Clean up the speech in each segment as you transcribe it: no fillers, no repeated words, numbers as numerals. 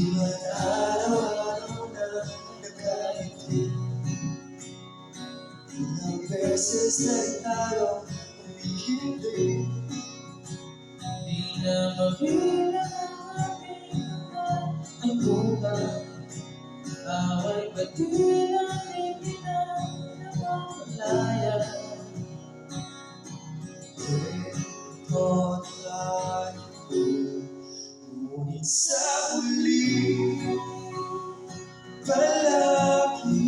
man araw-araw na nagkakiti. Ilang beses na rin tayo humihindi. Di na mabilang ang ating mga tambuhan. Bawal ba't di natin di na namamalayan? Ito tayo, ngunit sa huli palagi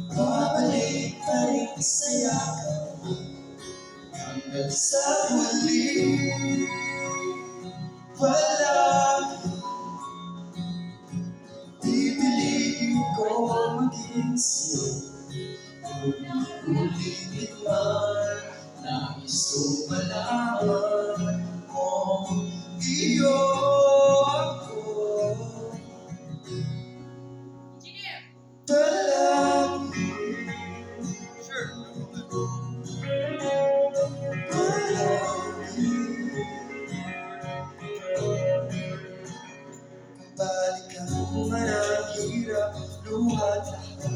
babalik pa rin sa yakap mo. Hanggang sa huli palagi pipiliin ko maging sa'yo. Ulit-ulitin man nais kong malaman kung iyo ako palagi. Palagi pabalik ka man ang hirap luhat lahat.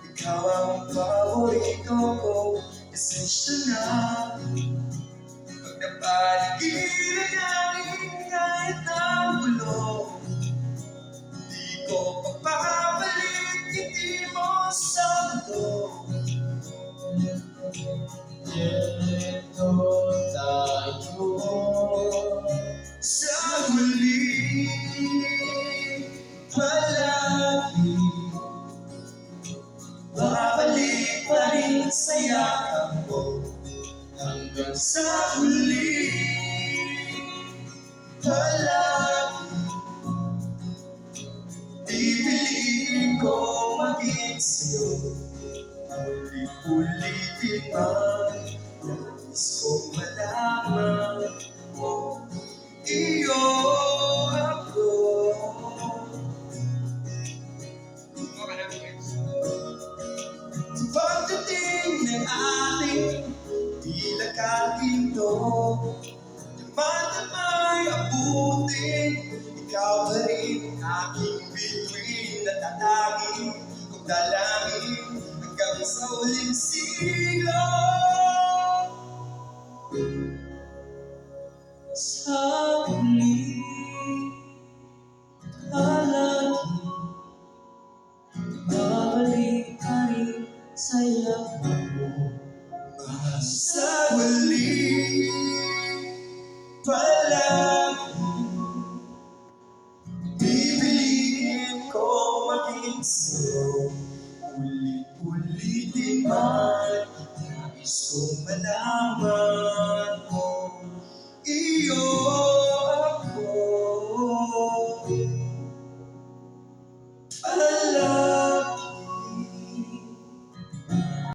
Ikaw ang paborito ko, esensya na. Pag napaligiran namin kahit ang gulo, di ko papabalik ngiti mo sa mundo. Ito tayo sa huli palagi. Babalik pa rin sa yakap mo. Hanggang sa huli palagi pipiliin ko maging sa'yo. Ulit-ulitin man nais kong malaman mo iyo ako. Pagdating ng ating pilakaginto, damay abutin, ikaw pa rin aking bituin na tatangin kong dalangin hanggang sa uling siglo. Sa huli palagi babalik ka rin sa yakap mo. Sa huli palagi pipiliin ko maging sa'yo. Ulit-ulitin man nais kong malaman mo iyo